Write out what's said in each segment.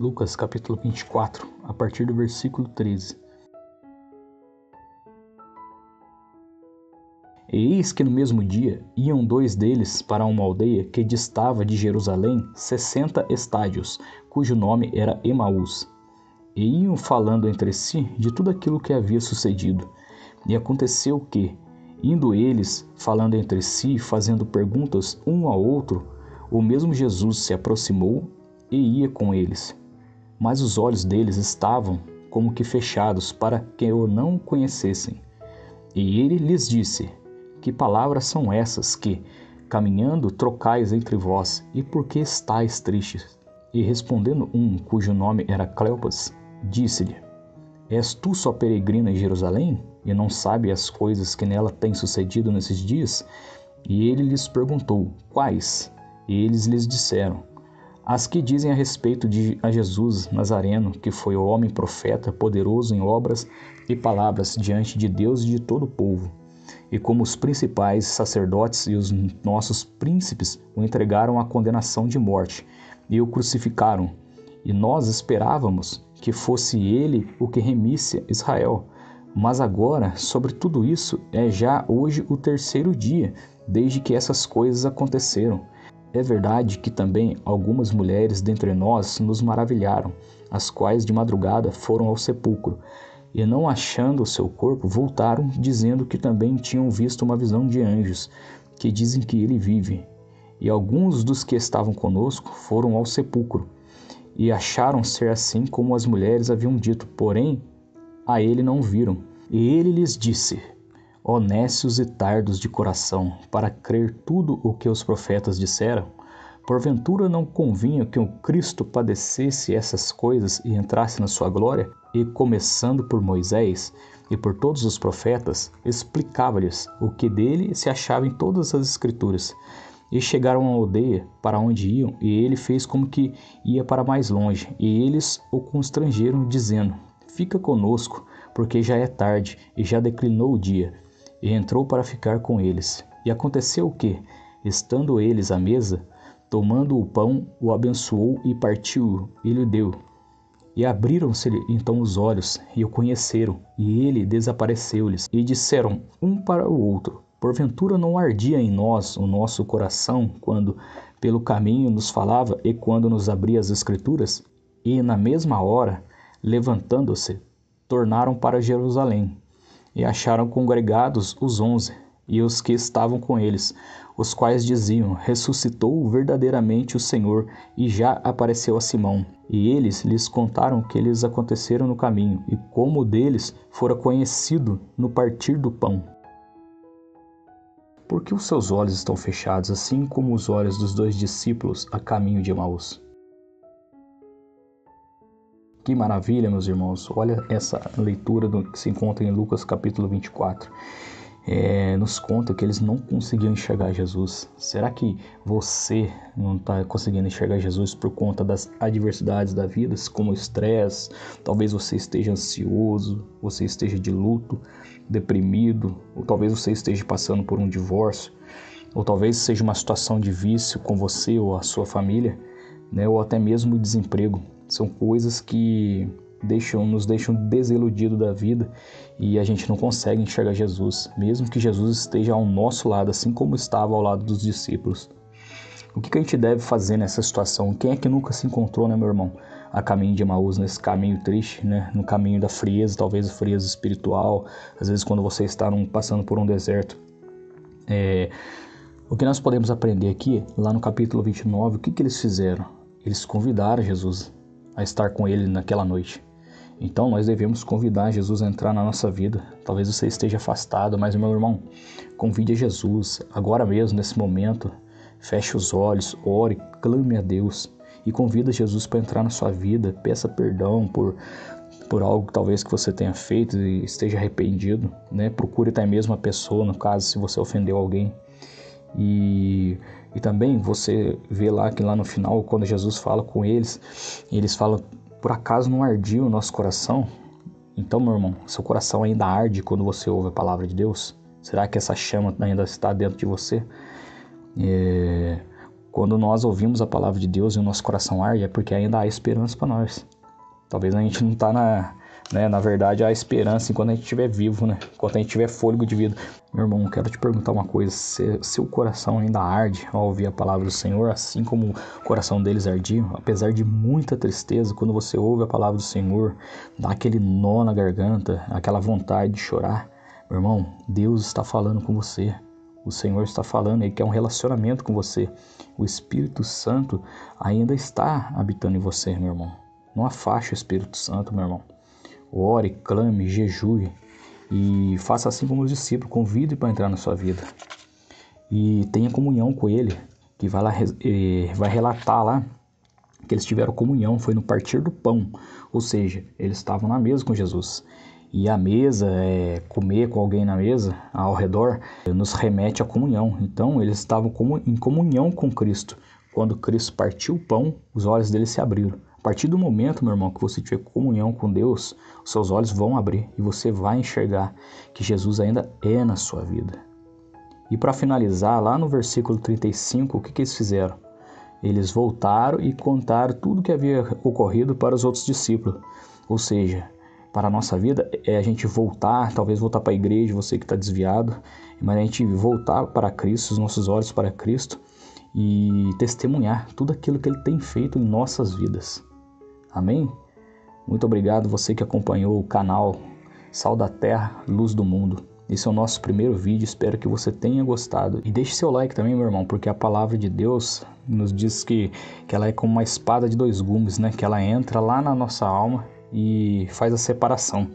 Lucas capítulo 24, a partir do versículo 13. E eis que no mesmo dia iam dois deles para uma aldeia que distava de Jerusalém 60 estádios, cujo nome era Emaús. E iam falando entre si de tudo aquilo que havia sucedido. E aconteceu que, indo eles falando entre si, fazendo perguntas um ao outro, o mesmo Jesus se aproximou e ia com eles. Mas os olhos deles estavam como que fechados para que o não conhecessem. E ele lhes disse: Que palavras são essas que, caminhando, trocais entre vós, e por que estáis tristes? E respondendo um, cujo nome era Cleopas, disse-lhe: És tu só peregrina em Jerusalém, e não sabe as coisas que nela têm sucedido nesses dias? E ele lhes perguntou: Quais? E eles lhes disseram: As que dizem a respeito de Jesus Nazareno, que foi o homem profeta, poderoso em obras e palavras diante de Deus e de todo o povo. E como os principais sacerdotes e os nossos príncipes o entregaram à condenação de morte e o crucificaram. E nós esperávamos que fosse ele o que remisse Israel. Mas agora, sobre tudo isso, é já hoje o terceiro dia, desde que essas coisas aconteceram. É verdade que também algumas mulheres dentre nós nos maravilharam, as quais de madrugada foram ao sepulcro, e não achando o seu corpo, voltaram, dizendo que também tinham visto uma visão de anjos, que dizem que ele vive. E alguns dos que estavam conosco foram ao sepulcro, e acharam ser assim como as mulheres haviam dito, porém a ele não viram. E ele lhes disse: Ó nécios e tardos de coração, para crer tudo o que os profetas disseram, porventura não convinha que o Cristo padecesse essas coisas e entrasse na sua glória? E começando por Moisés e por todos os profetas, explicava-lhes o que dele se achava em todas as escrituras. E chegaram à aldeia para onde iam, e ele fez como que ia para mais longe, e eles o constrangeram, dizendo: Fica conosco, porque já é tarde, e já declinou o dia. E entrou para ficar com eles. E aconteceu que, estando eles à mesa, tomando o pão, o abençoou e partiu-o, e lhe deu. E abriram-se-lhe então os olhos, e o conheceram, e ele desapareceu-lhes. E disseram um para o outro: Porventura não ardia em nós o nosso coração, quando pelo caminho nos falava, e quando nos abria as Escrituras? E na mesma hora, levantando-se, tornaram para Jerusalém. E acharam congregados os 11, e os que estavam com eles, os quais diziam: Ressuscitou verdadeiramente o Senhor, e já apareceu a Simão. E eles lhes contaram o que lhes aconteceram no caminho, e como deles fora conhecido no partir do pão. Por que os seus olhos estão fechados, assim como os olhos dos dois discípulos a caminho de Emaús? Que maravilha, meus irmãos. Olha essa leitura que se encontra em Lucas capítulo 24. Nos conta que eles não conseguiam enxergar Jesus. Será que você não está conseguindo enxergar Jesus por conta das adversidades da vida, como o estresse? Talvez você esteja ansioso, você esteja de luto, deprimido, ou talvez você esteja passando por um divórcio, ou talvez seja uma situação de vício com você ou a sua família, né? Ou até mesmo o desemprego. São coisas que nos deixam desiludidos da vida e a gente não consegue enxergar Jesus, mesmo que Jesus esteja ao nosso lado, assim como estava ao lado dos discípulos. O que a gente deve fazer nessa situação? Quem é que nunca se encontrou, né, meu irmão, a caminho de Emaús, nesse caminho triste, né, no caminho da frieza, talvez a frieza espiritual, às vezes quando você está passando por um deserto. O que nós podemos aprender aqui, lá no capítulo 29, o que eles fizeram? Eles convidaram Jesus a estar com ele naquela noite. Então nós devemos convidar Jesus a entrar na nossa vida. Talvez você esteja afastado, mas meu irmão, convide a Jesus agora mesmo, nesse momento. Feche os olhos, ore, clame a Deus e convida Jesus para entrar na sua vida. Peça perdão por algo talvez que você tenha feito e esteja arrependido, né? Procure até mesmo a pessoa, no caso, se você ofendeu alguém. E também você vê lá que lá no final, quando Jesus fala com eles falam: por acaso não ardia o nosso coração? Então, meu irmão, seu coração ainda arde quando você ouve a palavra de Deus? Será que essa chama ainda está dentro de você? Quando nós ouvimos a palavra de Deus e o nosso coração arde, é porque ainda há esperança para nós. Talvez a gente não está na verdade, há esperança enquanto a gente estiver vivo, né? Enquanto a gente tiver fôlego de vida. Meu irmão, quero te perguntar uma coisa. Seu coração ainda arde ao ouvir a palavra do Senhor, assim como o coração deles ardia? Apesar de muita tristeza, quando você ouve a palavra do Senhor, dá aquele nó na garganta, aquela vontade de chorar. Meu irmão, Deus está falando com você. O Senhor está falando, Ele quer um relacionamento com você. O Espírito Santo ainda está habitando em você, meu irmão. Não afaste o Espírito Santo, meu irmão. Ore, clame, jejue e faça assim como os discípulos, convide para entrar na sua vida. E tenha comunhão com Ele, que vai relatar lá que eles tiveram comunhão, foi no partir do pão. Ou seja, eles estavam na mesa com Jesus. E a mesa, comer com alguém na mesa, ao redor, nos remete à comunhão. Então, eles estavam em comunhão com Cristo. Quando Cristo partiu o pão, os olhos deles se abriram. A partir do momento, meu irmão, que você tiver comunhão com Deus, os seus olhos vão abrir e você vai enxergar que Jesus ainda é na sua vida. E para finalizar, lá no versículo 35, o que eles fizeram? Eles voltaram e contaram tudo o que havia ocorrido para os outros discípulos. Ou seja, para a nossa vida é a gente voltar, talvez voltar para a igreja, você que está desviado, mas a gente voltar para Cristo, os nossos olhos para Cristo e testemunhar tudo aquilo que Ele tem feito em nossas vidas. Amém? Muito obrigado você que acompanhou o canal Sal da Terra, Luz do Mundo. Esse é o nosso primeiro vídeo, espero que você tenha gostado. E deixe seu like também, meu irmão, porque a palavra de Deus nos diz que ela é como uma espada de dois gumes, né? Que ela entra lá na nossa alma e faz a separação.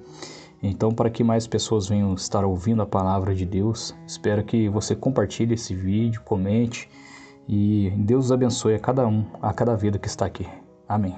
Então, para que mais pessoas venham estar ouvindo a palavra de Deus, espero que você compartilhe esse vídeo, comente e Deus abençoe a cada vida que está aqui. Amém.